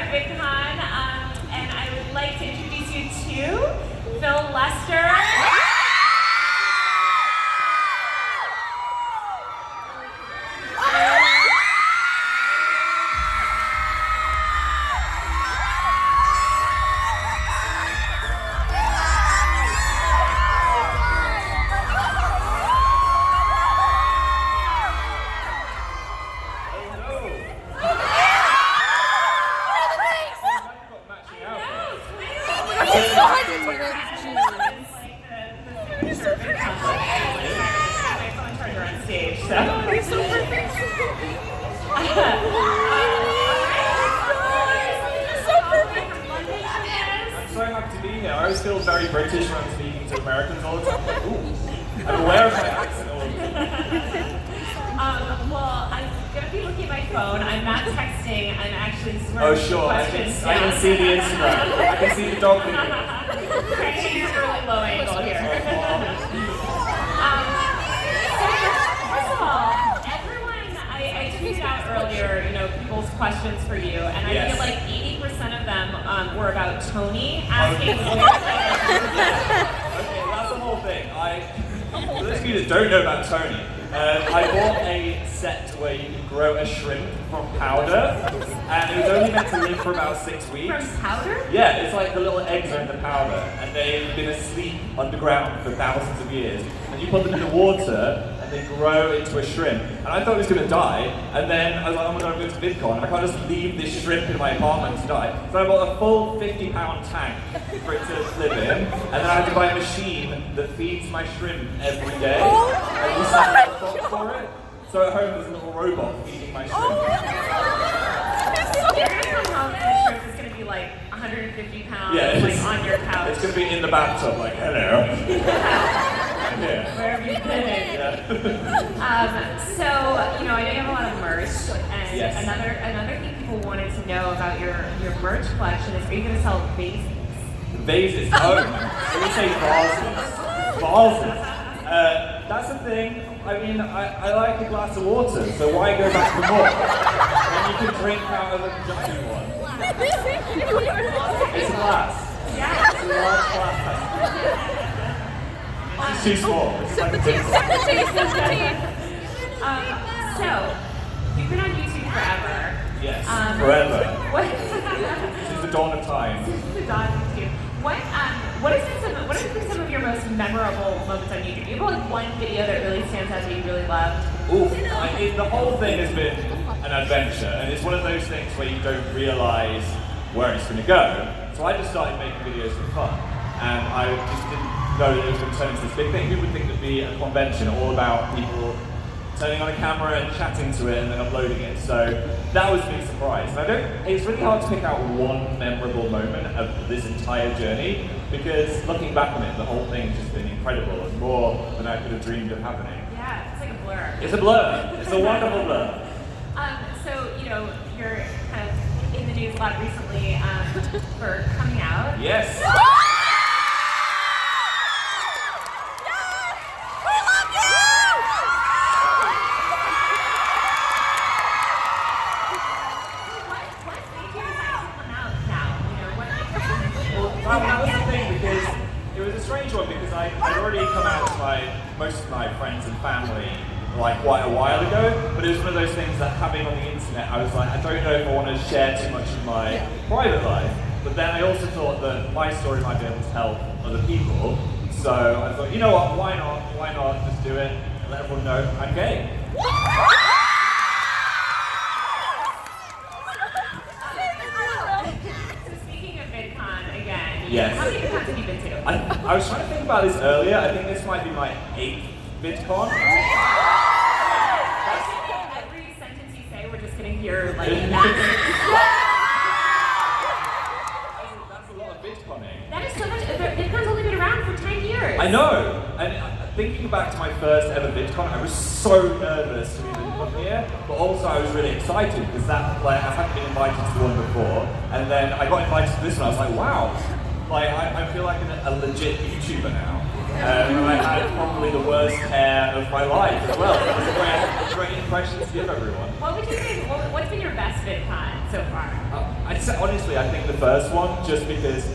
at Vidcon, and I would like to introduce you to Phil Lester. I always feel very British when I'm speaking to Americans all the time. Like, ooh, I'm aware of my accent all the time. Well, I'm going to be looking at my phone. I'm not texting. I'm actually swearing. Oh, sure. I can see the Instagram. I can see the dog video. Actually, it's really low angle here. First of all, everyone, I tweeted out earlier, people's questions for you, and I feel like 80% of them were about Tony asking where. Okay, that's the whole thing. For those of you that don't know about Tony, I bought a set where you can grow a shrimp from powder, and it was only meant to live for about 6 weeks. From powder? Yeah, it's like the little eggs are in the powder, and they've been asleep underground for thousands of years. And you put them in the water, and they grow into a shrimp. And I thought it was going to die, and then I was like, oh my god, I'm going to Vidcon, and I can't just leave this shrimp in my apartment to die. So I bought a full 50-pound tank for it to live in, and then I had to buy a machine that feeds my shrimp every day. And we set up a box for it. So at home there's a little robot feeding my shrimp. You're going to come home and the shrimp is going to be like 150 pounds, like on your couch. It's going to be in the bathtub, like, hello. Where have you been? So, I know you have a lot of merch, and another thing people wanted to know about your merch collection is, are you going to sell vases? Vases? Oh, when you say vases. Vases. That's the thing. I mean, I like a glass of water, so why go back for more? When you can drink out of a giant one. It's a glass. Yeah. It's a large glass. It's too small. It's like a big one. So, you've been on YouTube forever. Yes, forever. Since the dawn of time. Since the dawn of YouTube. What have been some of your most memorable moments on YouTube? Do you have like one video that really stands out that you really loved? Ooh, the whole thing has been an adventure, and it's one of those things where you don't realize where it's going to go. So I just started making videos for fun, and I just didn't know that it was going to turn into this big thing. People would think it would be a convention all about people turning on a camera and chatting to it and then uploading it. So that was a big surprise. And it's really hard to pick out one memorable moment of this entire journey, because looking back on it, the whole thing's just been incredible and more than I could have dreamed of happening. Yeah, it's like a blur. It's a blur. It's a wonderful blur. So, you're kind of in the news a lot recently for coming out. Yes. That was the thing, because it was a strange one, because I'd already come out to most of my friends and family like quite a while ago, but it was one of those things that having on the internet, I was like, I don't know if I want to share too much of my private life, but then I also thought that my story might be able to help other people, so I thought, you know what, why not just do it and let everyone know I'm gay. Yes. How many Vidcons have you been to? I was trying to think about this earlier. I think this might be my 8th Vidcon. Every sentence you say, we're just going to hear like that. That's a lot of Vidconing. That is so much. Vidcon's only been around for 10 years. I know. And thinking back to my first ever Vidcon, I was so nervous to even come here, but also I was really excited because I hadn't been invited to one before, and then I got invited to this one. I was like, wow. I feel like a legit YouTuber now. And I had probably the worst hair of my life as well. It was a great impression to give everyone. What would you say, what's been your best Vidcon so far? Honestly, I think the first one, just because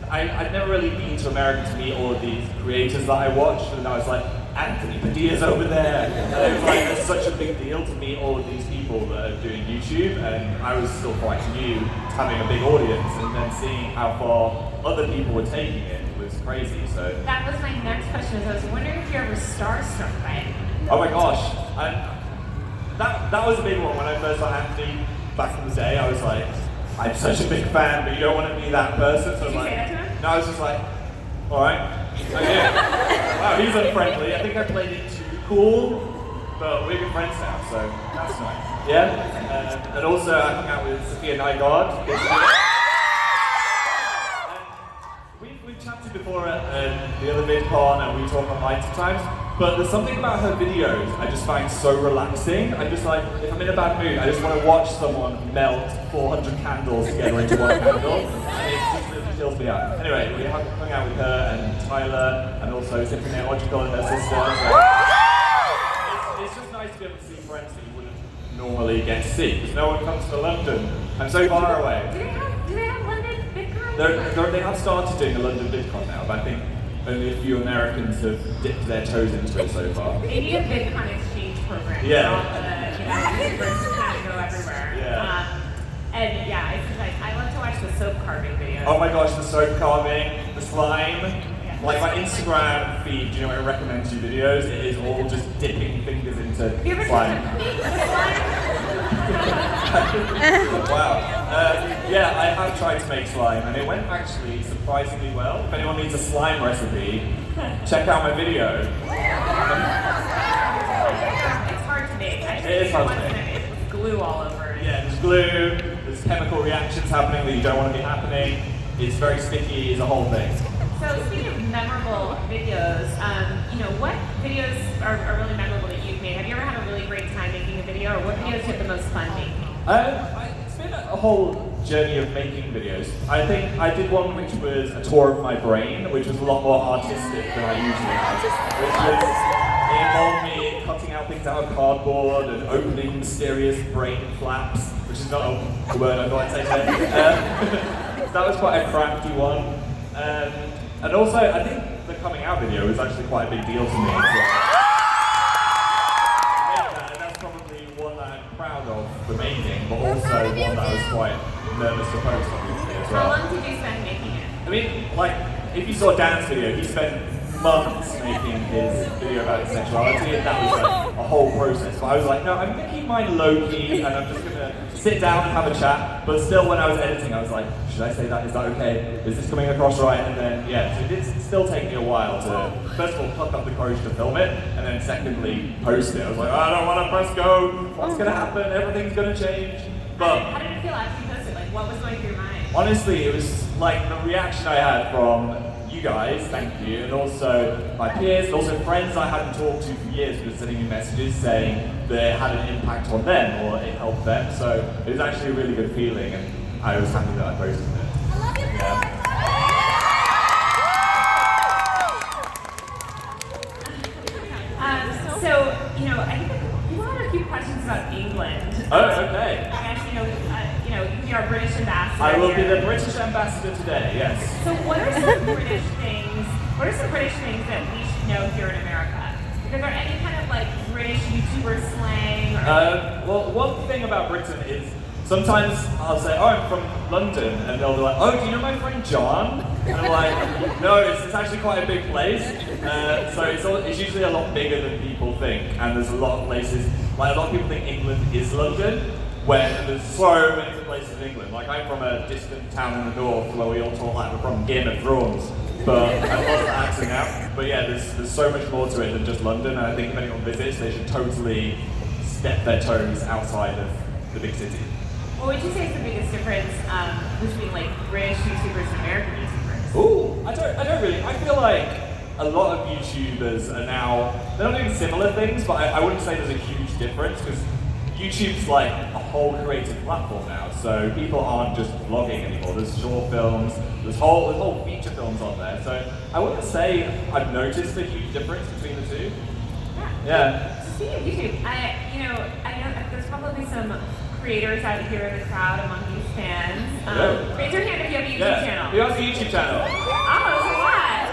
I'd never really been to America to meet all of these creators that I watched, and I was like, Anthony Padilla's over there. And it was like, it's such a big deal to meet all of these people that are doing YouTube, and I was still quite new to having a big audience, and then seeing how far other people were taking it was crazy. So that was my next question. Is I was wondering if you're ever starstruck by it. Oh my gosh, that was a big one when I first saw Anthony back in the day. I was like, I'm such a big fan, but you don't want to be that person. So Did you say that to him? No, I was just like, all right. Okay. Wow, he's unfriendly. I think I played it too cool, but we're good friends now, so that's nice. Yeah. And also, I hung out with Sophia Nygaard. We've chatted before at the other Vidcon, and we talk online sometimes. But there's something about her videos I just find so relaxing. I just like, if I'm in a bad mood, I just want to watch someone melt 400 candles together into one candle, and it just really fills me up. Anyway, we hung out with her and Tyler, and also Symphony Logical and her sister. So it's just nice to be able to see friends that you wouldn't normally get to see, because no one comes to London. I'm so far away. Do they have London Vidcon? They have started doing a London Vidcon now, but I think only a few Americans have dipped their toes into it so far. They need a Vidcon exchange program. Yeah. All the YouTubers kind of go everywhere. Yeah. And yeah, I love to watch the soap carving videos. Oh my gosh, the soap carving, the slime. Yeah. Like my Instagram feed, do you know what I recommend you videos? It is all just dipping fingers into You ever slime. Wow. Yeah, I have tried to make slime, and it went actually surprisingly well. If anyone needs a slime recipe, check out my video. It's hard to make. It is hard to make. It's glue all over it. Yeah, there's glue, there's chemical reactions happening that you don't want to be happening. It's very sticky, it's a whole thing. So speaking of memorable videos, what videos are really memorable that you've made? Have you ever had a really great time making a video, or what videos have the most fun making? It's been a whole journey of making videos. I think I did one which was a tour of my brain, which was a lot more artistic than I usually have. It involved me cutting out things out of cardboard and opening mysterious brain flaps, which is not a word I thought I'd say today. That was quite a crafty one. And also, I think the coming out video was actually quite a big deal to me. That's probably one that I'm proud of for making, but also one that I was quite nervous to post obviously as well. How long did you spend making it? I mean, like, if you saw Dan's video, he spent months making his video about his sexuality, and that was a whole process. But I was like, no, I'm gonna keep mine low-key, and I'm just gonna sit down and have a chat. But still, when I was editing, I was like, should I say that? Is that okay? Is this coming across right? And then, yeah, so it did still take me a while to, first of all, pluck up the courage to film it, and then secondly, post it. I was like, I don't want to press go. What's gonna happen? Everything's gonna change. But How did it feel after you posted? Like, what was going through your mind? honestly, it was like the reaction I had from you guys, thank you, and also my peers, and also friends I hadn't talked to for years who were sending me messages saying that it had an impact on them or it helped them. So it was actually a really good feeling, and I was happy that I posted it. I love you, Yeah. I think people had a few questions about England. Oh, okay. I guess, you're a British ambassador. I will be here. the British ambassador today, yes. So what are some British things that we should know here in America? Is there any kind of like British YouTuber slang? Well, one thing about Britain is sometimes I'll say, oh, I'm from London, and they'll be like, oh, do you know my friend John? And I'm like, no, it's actually quite a big place. So it's usually a lot bigger than people think, and there's a lot of places, like a lot of people think England is London, when there's so many different places in England. Like I'm from a distant town in the north where we all talk like we're from Game of Thrones, but I've lost the accent now. But yeah, there's so much more to it than just London, and I think if anyone visits, they should totally step their toes outside of the big city. What would you say is the biggest difference between like British YouTubers and American YouTubers? Ooh, I don't really. I feel like a lot of YouTubers are now, they're not doing similar things, but I wouldn't say there's a huge difference, because YouTube's like a whole creative platform now, so people aren't just vlogging anymore. There's short films, there's whole feature films on there, so I wouldn't say I've noticed a huge difference between the two. Yeah. Speaking of YouTube, I know there's probably some creators out here in the crowd among these fans. Raise your hand if you have a YouTube channel. Who has a YouTube channel? Oh, there's a lot.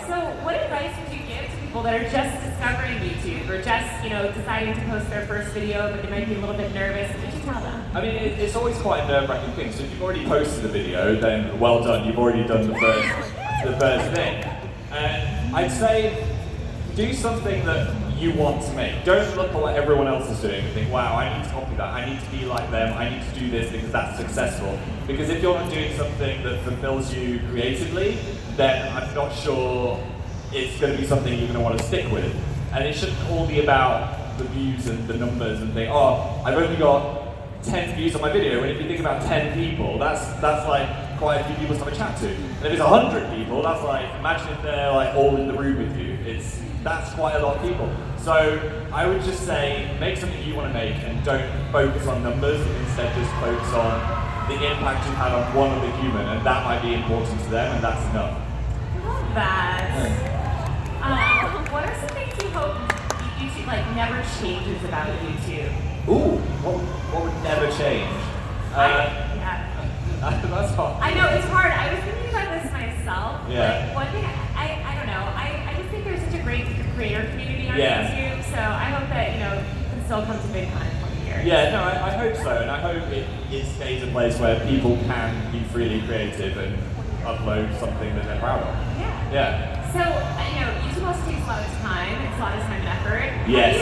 So what advice would you give to people that are just discovering YouTube or just, deciding to post their first video, but they might be a little bit nervous? What would you tell them? I mean, it's always quite a nerve-wracking thing. So if you've already posted a video, then well done. You've already done the first thing. And I'd say do something that you want to make. Don't look at what everyone else is doing and think, wow, I need to copy that. I need to be like them. I need to do this because that's successful. Because if you're not doing something that fulfills you creatively, then I'm not sure it's going to be something you're going to want to stick with. And it shouldn't all be about the views and the numbers and think, oh, I've only got 10 views on my video. And if you think about 10 people, that's like quite a few people to have a chat to. And if it's 100 people, that's like, imagine if they're like all in the room with you. That's quite a lot of people. So I would just say, make something you want to make and don't focus on numbers, instead just focus on the impact you have on one other human, and that might be important to them, and that's enough. I love that. What are some things you hope YouTube never changes about YouTube? Ooh, what would never change? That's hard. I know, it's hard. I was thinking about this myself. Yeah. One thing, I don't know, I just think there's such a great creator community on YouTube, so I hope that, you can still come to Vidcon in 20 years. Yeah, no, I hope so, and I hope it stays a place where people can be freely creative and upload something that they're proud of. Yeah. So, YouTube also takes a lot of time. It's a lot of time and effort. Yes.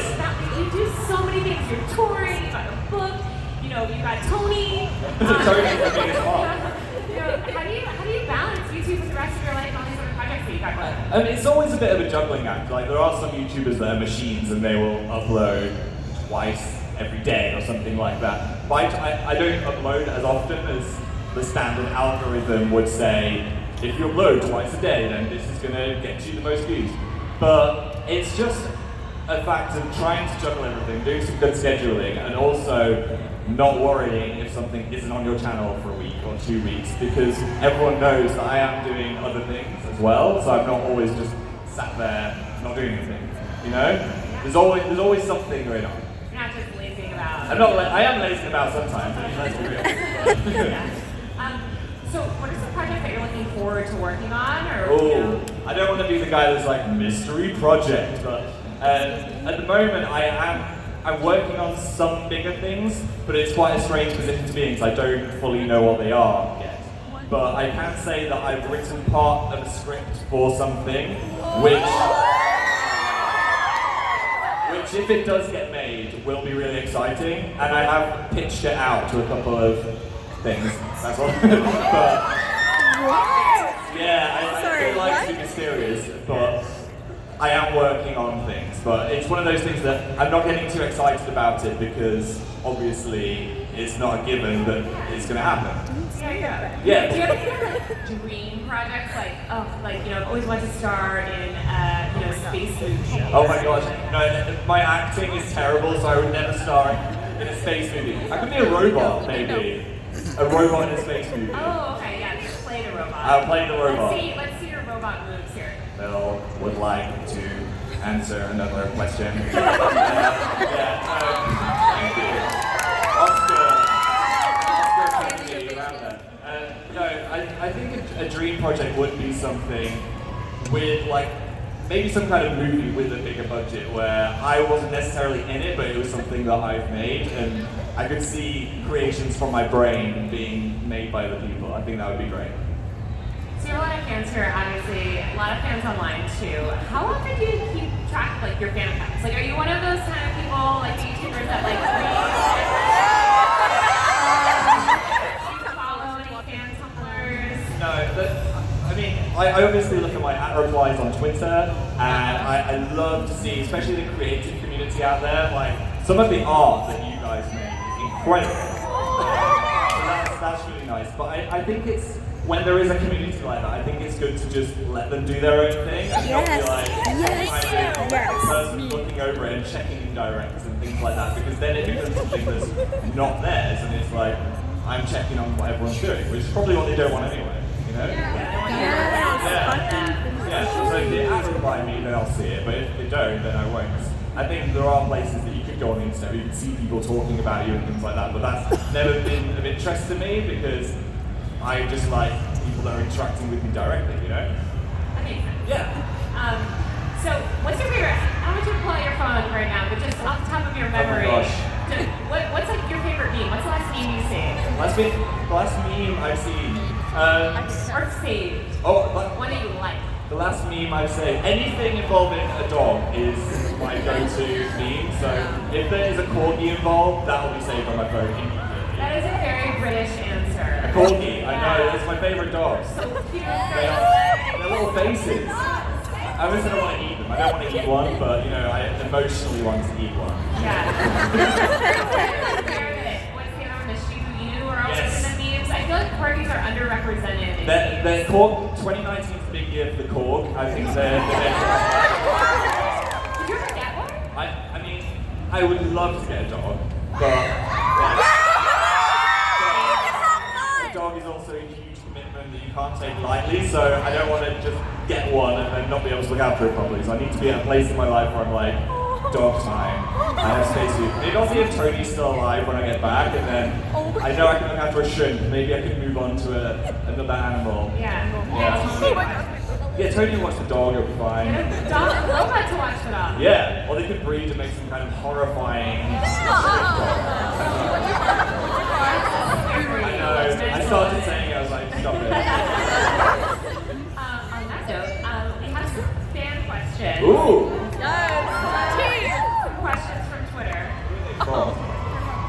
You do so many things. You're touring, you've got a book, you got Tony. Tony's the biggest part. How do you balance YouTube with the rest of your life and all these other projects that you got going on? I mean, it's always a bit of a juggling act. Like, there are some YouTubers that are machines and they will upload twice every day or something like that. But I don't upload as often as the standard algorithm would say. If you upload twice a day, then this is going to get you the most views. But it's just a fact of trying to juggle everything, doing some good scheduling, and also not worrying if something isn't on your channel for a week or 2 weeks, because everyone knows that I am doing other things as well, so I'm not always just sat there not doing anything. There's always something going on. You're not just lazing about. I am lazing about sometimes. Let's be real. Yeah. So, what are some projects that you're looking forward to working on? I don't want to be the guy that's like mystery project, but at the moment I'm working on some bigger things, but it's quite a strange position to be in because I don't fully know what they are yet. But I can say that I've written part of a script for something, which if it does get made, will be really exciting, and I have pitched it out to a couple of things. That's all. But yeah, I don't like to be mysterious, but I am working on things. But it's one of those things that I'm not getting too excited about it because obviously it's not a given that it's going to happen. Yeah. Yeah. Do you have any dream projects I've always wanted to star in space movie? Oh my gosh, no, my acting is terrible, so I would never star in a space movie. I could be a robot, maybe. A robot in a space movie. Oh, okay, yeah, just play the robot. I'll play the robot. Let's see your robot moves here. Phil would like to answer another question. Thank you. Oscar, I think a dream project would be something with maybe some kind of movie with a bigger budget where I wasn't necessarily in it, but it was something that I've made, and I could see creations from my brain being made by other people. I think that would be great. So you have a lot of fans here, obviously, a lot of fans online too. How often do you keep track of your fan accounts? Are you one of those kind of people, the YouTubers that do you follow any fan tumblers? No, I obviously look at my at replies on Twitter, and I love to see, especially the creative community out there, some of the art that you guys make is incredible. So that's really nice. But I think it's, when there is a community like that, I think it's good to just let them do their own thing and not be the person looking over it and checking in directs and things like that, because then it becomes something that's not theirs, and it's I'm checking on what everyone's doing, which is probably what they don't want anyway. Yeah. So if they ad reply me, then I'll see it, but if they don't, then I won't. I think there are places that you could go on the internet where you can see people talking about you and things like that, but that's never been of interest to me because I just like people that are interacting with me directly, you know? That makes sense. Yeah. So, what's your favorite? I want you to pull out your phone right now, but just off the top of your memory. Oh my gosh. What's like your favorite meme? What's the last meme you saved? Last meme I've seen. Or saved. Oh, One that you like. the last meme I've saved. Anything involving a dog is my go-to meme. So if there is a corgi involved, that will be saved on my phone immediately. That is a very British answer. A corgi, I know. It's my favorite dog. So cute. Their little faces. I obviously don't want to eat them. I don't want to eat one, but you know, I emotionally want to eat one. Yeah. What's the other one? The Shiba Inu are also in the memes. I feel like corgis are underrepresented. They're Korg. 2019 is a big year for the Korg. I think they're Did you ever get one? I mean, I would love to get a dog, but a dog is also a huge commitment that you can't take lightly, so I don't want to just get one and then not be able to look after it properly. So I need to be at a place in my life where I'm like, dog time. I have space to. Maybe I'll see if Tony's still alive when I get back, and then I know I can look after a shrimp. Maybe I can move on to another animal. Yeah. Yeah, Tony will watch the dog, it'll be fine. Dog, I love that to watch the dog. Yeah, or they could breed to make some kind of horrifying shrimp dog. I know, I started saying it, I was like, stop it. On that note, we have some fan questions. Ooh! Some questions from Twitter. Cool.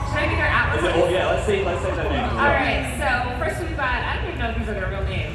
Should I be their outlet? Is it, yeah, let's say their names as well. Alright, so first we've got, I don't even know if these are their real names.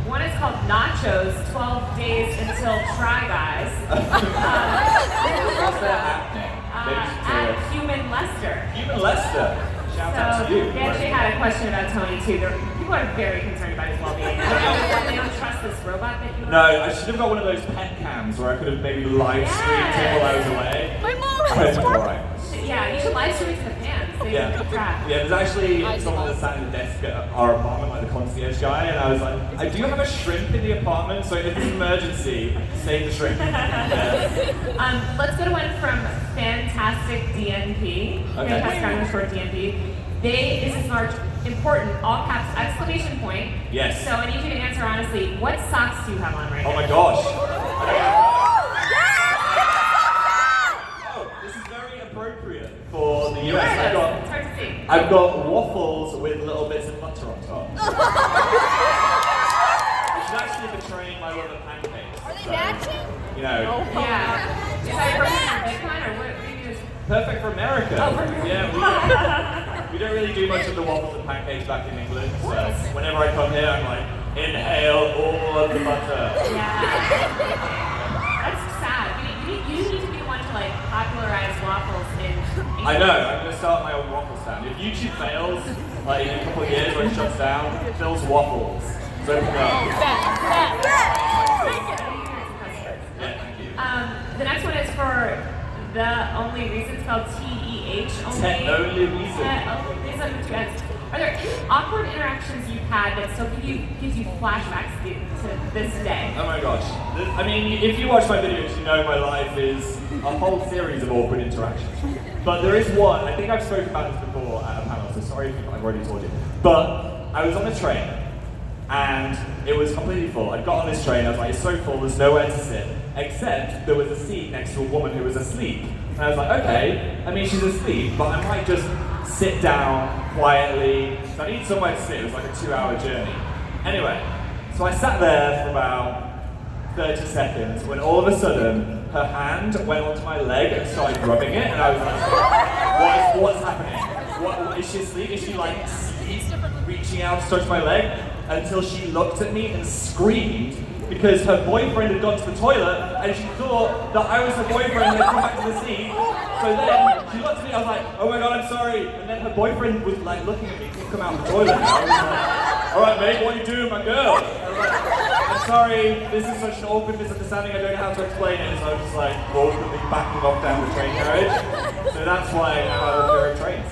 One is called Nachos, 12 Days Until Try Guys. What's their app name? At Human Lester. Human Lester. Shout out to you. They actually had a question about Tony too. People are very concerned about his well-being. They don't trust this robot that you. No, I should have got one of those pet cams where I could have maybe live streamed him while I was away. My mom It's alright. Yeah, you should live stream it to the fans. They can keep track. Yeah, there's actually someone that sat at the desk at our apartment, like the concierge guy, and I was like, I do have a shrimp in the apartment, so if it's an emergency, save the shrimp. Yeah. Let's go to one from Fantastic DNP. Okay. Fantastic DNP. This is our important, all caps, exclamation point. Yes. So I need you to answer honestly, what socks do you have on right now? Oh my gosh. Oh, this is very appropriate for the US. It's hard to see. I've got waffles with little bits of butter on top. Which is actually betraying my love of pancakes. Are they matching? You know. Yeah. Is that your Vidcon or what do you use? Perfect for America. Oh, for America. Yeah, we don't really do much of the waffles and pancakes back in England. So whenever I come here, I'm like, inhale all of the butter. Yeah. That's sad. You need to be the one to like popularize waffles in England. I know, I'm going to start my own waffle stand. If YouTube fails, like in a couple of years when it shuts down, Phil's Waffles. So open up. Yeah, thank you. The next one is for the only reason, spelled T-E-H. Only reason. Only reason with two N's. Are there any awkward interactions you've had that still gives you flashbacks to this day? Oh my gosh. I mean, if you watch my videos, you know my life is a whole series of awkward interactions. But there is one, I think I've spoken about this before at a panel, so sorry if I've already told you. But I was on a train, and it was completely full. I got on this train, I was like, it's so full, there's nowhere to sit. Except there was a seat next to a woman who was asleep. And I was like, okay, I mean, she's asleep, but I might just sit down quietly. So I need somewhere to sit, it was like a 2-hour journey. Anyway, so I sat there for about 30 seconds when all of a sudden her hand went onto my leg and started rubbing it, and I was like, what's happening? What, is she asleep? Is she like reaching out to touch my leg? Until she looked at me and screamed because her boyfriend had gone to the toilet and she thought that I was her boyfriend and had come back to the seat. So then she looked at me, I was like, oh my god, I'm sorry. And then her boyfriend was like looking at me, he'd come out of the toilet. And I was like, alright mate, what are you doing, my girl? I was like, I'm sorry, this is such an awkward misunderstanding, I don't know how to explain it. So I was just like awkwardly backing off down the train carriage. So that's why now I love going trains.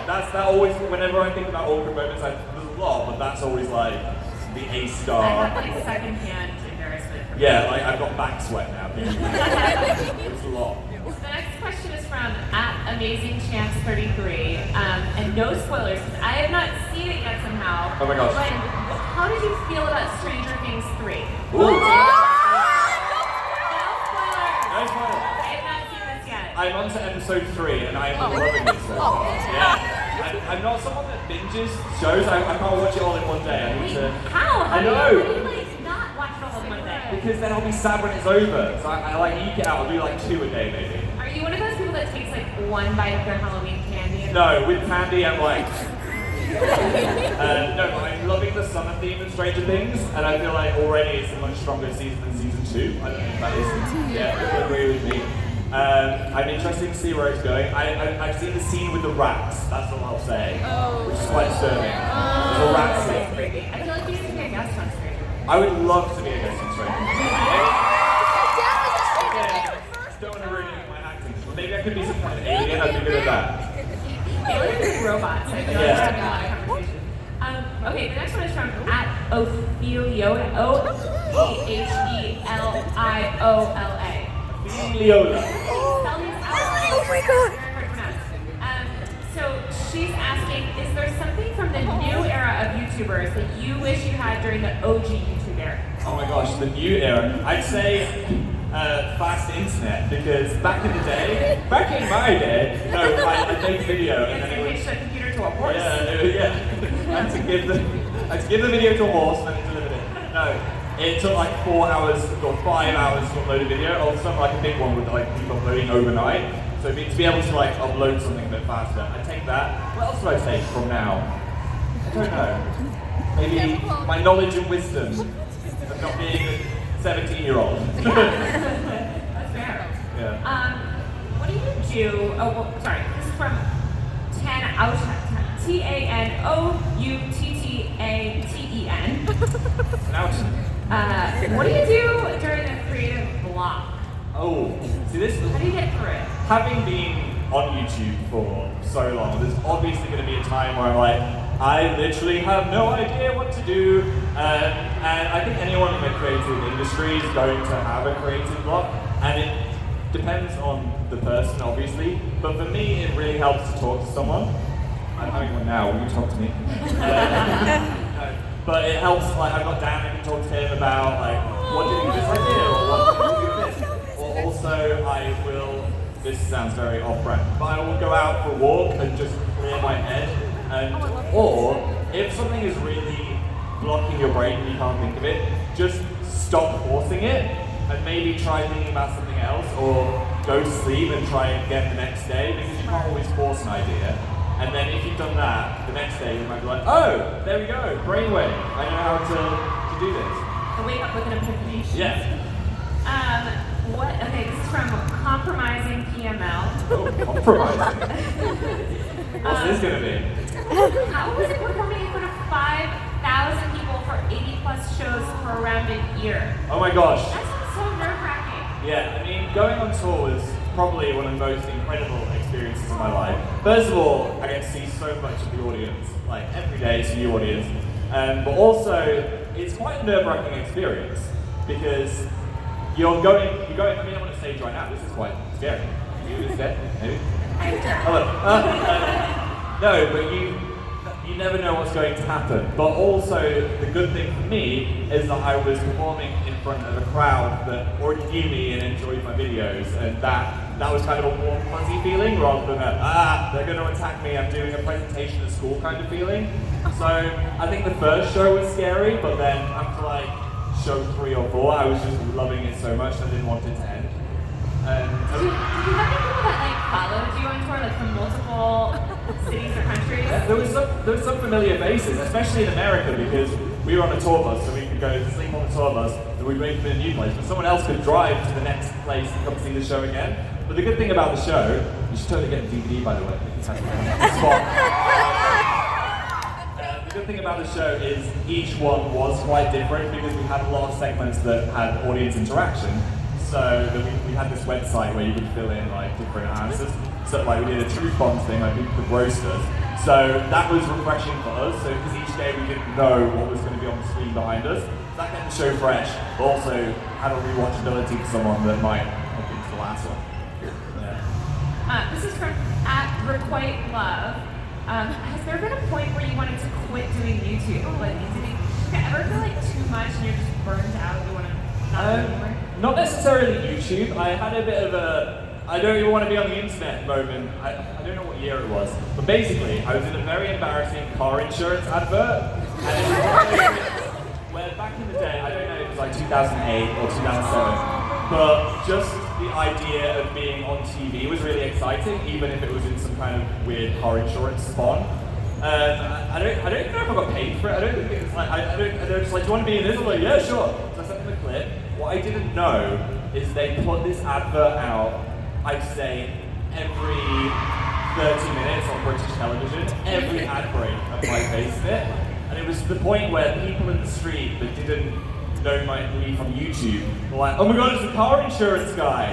That always, whenever I think about awkward moments, there's a lot, but that's always like the A star. I have like secondhand embarrassment Yeah, like I've got back sweat now. It's a lot. The next question is from @AmazingChamps33, and no spoilers, because I have not seen it yet somehow. Oh my gosh. But how did you feel about Stranger Things 3? Ooh. No spoilers! No spoilers. I have not seen this yet. I'm on to episode 3 and I'm loving it so far. Yeah. I'm not someone that binges shows. I can't watch it all in one day. I need to. How? I know. How do you like not watch it all in one day? Because then I'll be sad when it's over. So I like eke it out. I'll do like 2 a day maybe. Are you one of those people that takes like one bite of their Halloween candy? No, with candy I'm like. No, but I'm loving the summer theme of Stranger Things, and I feel like already it's a much stronger season than season 2. I don't know if that is. Yeah, people agree with me. I'm interested to see where it's going. I've seen the scene with the rats, that's all I'll say, which is quite disturbing. There's a rat scene. I feel like you should be a guest on Stranger Things. I would love to be a guest on Stranger Things. Don't want to ruin my acting. Maybe I could be some kind of alien, I'd be good at that. Aliens and robots, I feel like we're having a lot of conversation. Okay, the next one is from @Opheliola, OPHELIOLA. Leola. Oh my god! So she's asking, is there something from the new era of YouTubers that you wish you had during the OG YouTube era? Oh my gosh, the new era. I'd say fast internet, because back in my day, no, I'd make a video and then it would. Hitch the computer to a horse. Yeah. I had to give the video to a horse and then it delivered it. No. It took like 4 hours or 5 hours to upload a video. Or something like a big one would like keep uploading overnight. So to be able to like upload something a bit faster, I take that. What else do I take from now? I don't know. Maybe my knowledge and wisdom of not being a 17-year-old. That's fair. Yeah. What do you do? Oh, well, sorry. This is from TANOUTTATEN. What do you do during a creative block? Oh, see this? How do you get through it? Having been on YouTube for so long, there's obviously going to be a time where I'm like, I literally have no idea what to do. And I think anyone in the creative industry is going to have a creative block. And it depends on the person, obviously. But for me, it really helps to talk to someone. I'm having one now, will you talk to me? But it helps, like I've got Dan, I can talk to him about like, what do you think of this idea, or what do you think of this? Or also I will, this sounds very off-brand, but I will go out for a walk and just clear my head. And, or if something is really blocking your brain and you can't think of it, just stop forcing it and maybe try thinking about something else, or go to sleep and try again the next day, because you can't always force an idea. And then if you've done that, the next day you might be like, oh, there we go, brainwave. I know how to do this. I wake up with an epiphany. Yeah. Okay, this is from CompromisingPML. Oh, compromising. What's this gonna be? How was it performing in front of 5,000 people for 80+ shows for around a year? Oh my gosh. That sounds so nerve-wracking. Yeah, I mean, going on tour was probably one of the most incredible experiences of my life. First of all, I get to see so much of the audience, like every day it's a new audience. But also, it's quite a nerve-wracking experience, because you're going, I mean, I'm on a stage right now, this is quite scary. You scared? Maybe? Hello. No, but you never know what's going to happen. But also, the good thing for me is that I was performing in front of a crowd that already knew me and enjoyed my videos, and that was kind of a warm, fuzzy feeling, rather than they're going to attack me, I'm doing a presentation at school kind of feeling. So I think the first show was scary, but then after like show 3 or 4, I was just loving it so much I didn't want it to end. And Did you have any people that like followed you on tour, like from multiple cities or countries? yeah, there was some familiar faces, especially in America, because we were on a tour bus, so we could go sleep on the tour bus, and we'd wait for a new place, but someone else could drive to the next place and come see the show again. But the good thing about the show, you should totally get a DVD, by the way. The good thing about the show is each one was quite different, because we had a lot of segments that had audience interaction. So we had this website where you could fill in like different answers. So like we did a truth bomb thing, like people could roast us. So that was refreshing for us. So because each day we didn't know what was going to be on the screen behind us. that kept the show fresh, but also had a rewatchability for someone that might have been to the last one. Yeah. This is from @requitelove. Has there been a point where you wanted to quit doing YouTube? Like, did you ever feel like too much and you're just burned out? You want to not do anymore? Not necessarily YouTube. I had a bit of a I don't even want to be on the internet moment. I don't know what year it was, but basically I was in a very embarrassing car insurance advert, and it was where back in the day, I don't know if it was like 2008 or 2007, but just the idea of being on TV was really exciting, even if it was in some kind of weird car insurance spawn. I don't even know if I got paid for it. I don't think it's like they're just like, do you want to be in this? I'm like, yeah, sure. So I sent them a clip. What I didn't know is they put this advert out, I'd say, every 30 minutes on British television, every ad break had my face in it. And it was to the point where people in the street that didn't know me from YouTube were like, oh my god, it's the car insurance guy.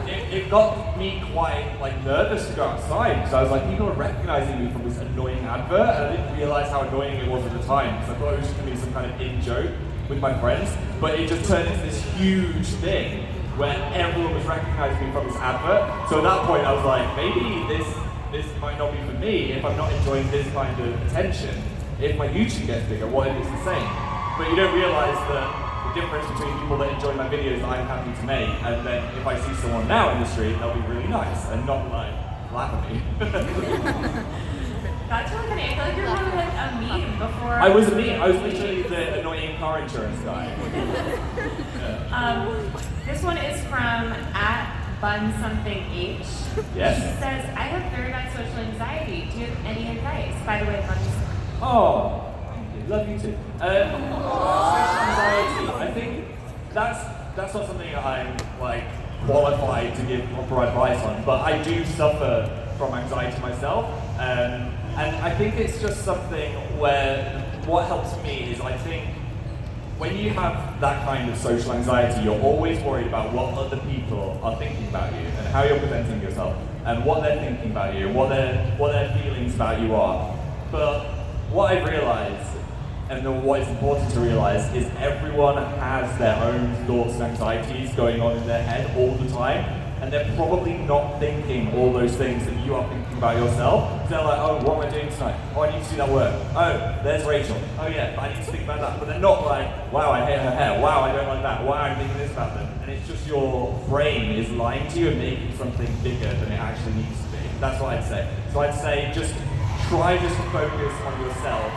It got me quite nervous to go outside, because I was like, people are recognizing me from this annoying advert, and I didn't realize how annoying it was at the time, because I thought it was just going to be some kind of in-joke with my friends, but it just turned into this huge thing where everyone was recognizing me from this advert. So at that point I was like, maybe this might not be for me if I'm not enjoying this kind of attention. If my YouTube gets bigger, what if it's the same? But you don't realize the difference between people that enjoy my videos that I'm happy to make, and then if I see someone now in the street, they'll be really nice and not laugh at me. That's really funny. I feel like you're kind of like a meme before. I was a meme. I was literally the annoying car insurance guy. This one is from @bunsomethingh. Yes. She says, I have very bad social anxiety. Do you have any advice? By the way, Buns. Oh, thank you. Love you too. Social anxiety. I think that's not something I'm qualified to give proper advice on, but I do suffer from anxiety myself. And I think it's just something where what helps me is, I think when you have that kind of social anxiety, you're always worried about what other people are thinking about you and how you're presenting yourself and what they're thinking about you and what their feelings about you are. But what I've realized, and what is important to realize, is everyone has their own thoughts and anxieties going on in their head all the time, and they're probably not thinking all those things that you are thinking about yourself. So they're like, oh, what am I doing tonight? Oh, I need to do that work. Oh, there's Rachel. Oh yeah, I need to think about that. But they're not like, wow, I hate her hair. Wow, I don't like that. Wow, I'm thinking this about them. And it's just your brain is lying to you and making something bigger than it actually needs to be. That's what I'd say. So I'd say just try to focus on yourself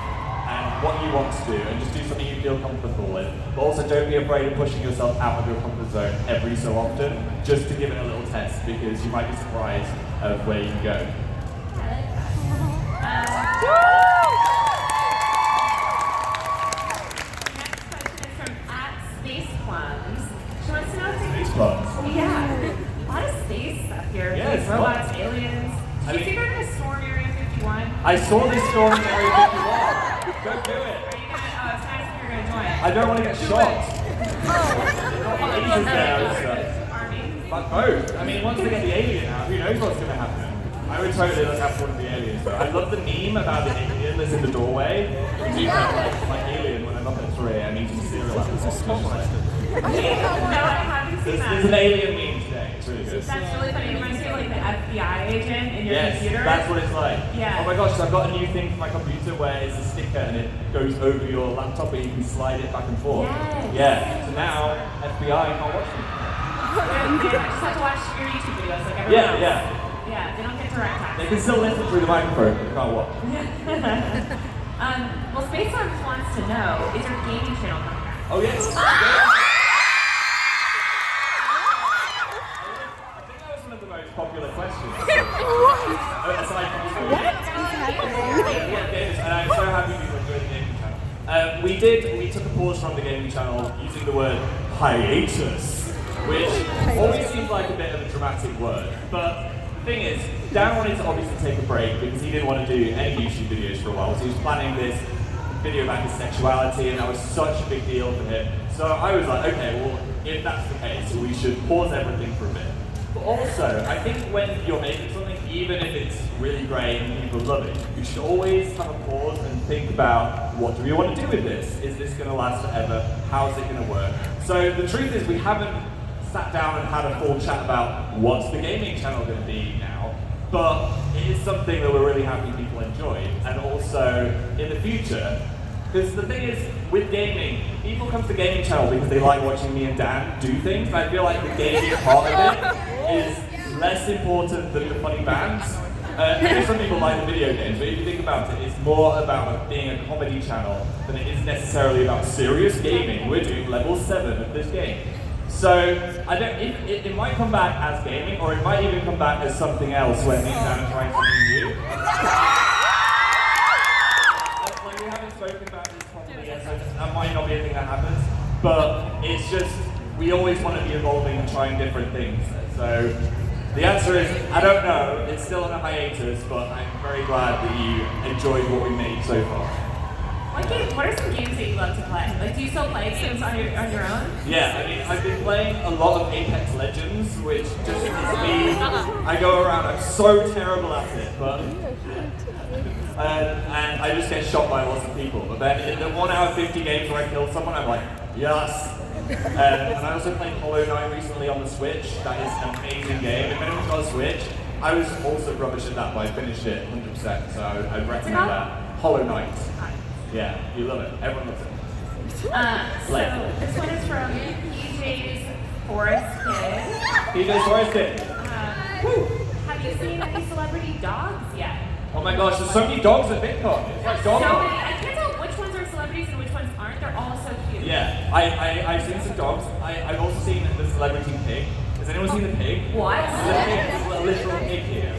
and what you want to do, and just do something you feel comfortable with. But also don't be afraid of pushing yourself out of your comfort zone every so often, just to give it a little test, because you might be surprised of where you can go. Next question is from @SpacePlums. She wants to know if Space plums. yeah, a lot of space stuff here. Yes, Robots, aliens. Did you see they're gonna storm Area 51? I saw this story in Area 51. Go do it. Are you gonna? Oh, it's nice if you're gonna join. I don't want to get shot. Army. But both. I mean, once they get the alien out, who knows what's going to happen? I would totally look after one of the aliens, though. I love the meme about the alien that's in the doorway. You have like alien when I'm up at 3 and eating cereal after No, I haven't seen There's that. an alien meme today. It's really good. That's really funny. It reminds me of like the FBI agent in your Yes, computer. that's what it's like. Yeah. Oh my gosh, so I've got a new thing for my computer where it's a sticker and it goes over your laptop and you can slide it back and forth. Yes. Yeah. So now FBI can't watch me. They just have to watch your YouTube videos like everyone else. Yeah, they don't get direct access. They can still listen through the microphone, but they can't watch. Well, Space Arms wants to know, is your gaming channel coming back? Oh yes. I think that was one of the most popular questions. Aside from and I'm so happy people enjoy the gaming channel. We took a pause from the gaming channel using the word hiatus, which always seems like a bit of a dramatic word. But the thing is, Dan wanted to obviously take a break because he didn't want to do any YouTube videos for a while. So he was planning this video about his sexuality, and that was such a big deal for him. So I was like, okay, well, if that's the case, we should pause everything for a bit. But also, I think when you're making something, even if it's really great and people love it, you should always have a pause and think about, what do we want to do with this? Is this going to last forever? How's it going to work? So the truth is we haven't sat down and had a full chat about what's the gaming channel going to be now, but it is something that we're really happy people enjoy, and also in the future, because the thing is, with gaming, people come to the gaming channel because they like watching me and Dan do things, and I feel like the gaming part of it is less important than the funny bands. I know some people like the video games, but if you think about it, it's more about being a comedy channel than it is necessarily about serious gaming. We're doing level 7 of this game. So, I don't, it might come back as gaming, or it might even come back as something else when me and Dan are trying something new. Like, we haven't spoken about this properly yet, so that might not be a thing that happens, but it's just, we always want to be evolving and trying different things. So, the answer is, I don't know, it's still on a hiatus, but I'm very glad that you enjoyed what we made so far. What are some games that you love to play? Like, do you still play games on your own? Yeah, I mean, I've been playing a lot of Apex Legends, which just is me. I go around, I'm so terrible at it, but and I just get shot by lots of people. But then in the 1 hour 50 games where I kill someone, I'm like, yes. And I also played Hollow Knight recently on the Switch. That is an amazing game. If anyone's got a Switch, I was also rubbish at that, but I finished it 100%. So I'd recommend that. Hollow Knight. Yeah, you love it. Everyone loves it. So this one is from PJ's Forest Kid. PJ's Forest Kid. Have you seen any celebrity dogs yet? Oh my gosh, there's so many dogs at Vidcon. It's like dog. So many. I can't tell which ones are celebrities and which ones aren't. They're all so cute. Yeah, I've seen some dogs. I've also seen the celebrity pig. Has anyone seen the pig? What? There's a literal pig here.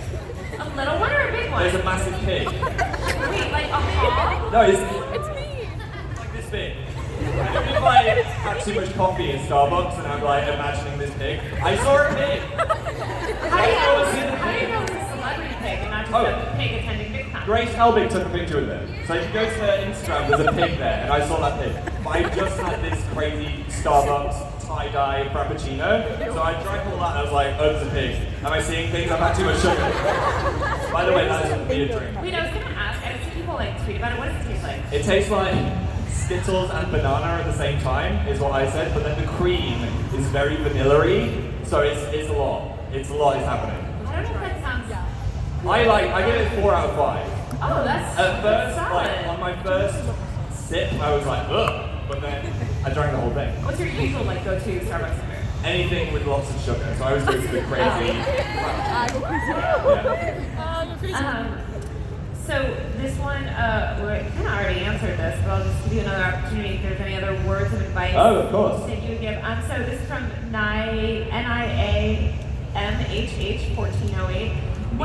A little one or a big one? There's a massive pig. Wait, like a hog? No, it's me. Like this big. And if I had too much coffee in Starbucks and I'm like imagining this pig, I saw a pig. How do you know it's a celebrity pig and not just a pig attending Vidcon? Grace Helbig took a picture with it. So if you go to their Instagram, there's a pig there, and I saw that pig. But I just had this crazy Starbucks tie-dye frappuccino, so I drank all that and I was like, oh, there's a pig. Am I seeing things? I've had too much sugar. By the way, that is a weird drink. Wait, I was going to ask, I see people like tweet about it. What does it taste like? It tastes like Skittles and banana at the same time, is what I said, but then the cream is very vanilla-y, so it's a lot. It's a lot is happening. I don't know if that sounds... I give it 4 out of 5. Oh, that's At first, solid. like, on my first sip, I was like, ugh, but then I drank the whole thing. What's your usual like go-to Starbucks drink? Anything with lots of sugar, so I was doing the crazy. So this one, we kind of already answered this, but I'll just give you another opportunity if there's any other words of advice Oh, of course. that you would give. So this is from NIAMHH 1408.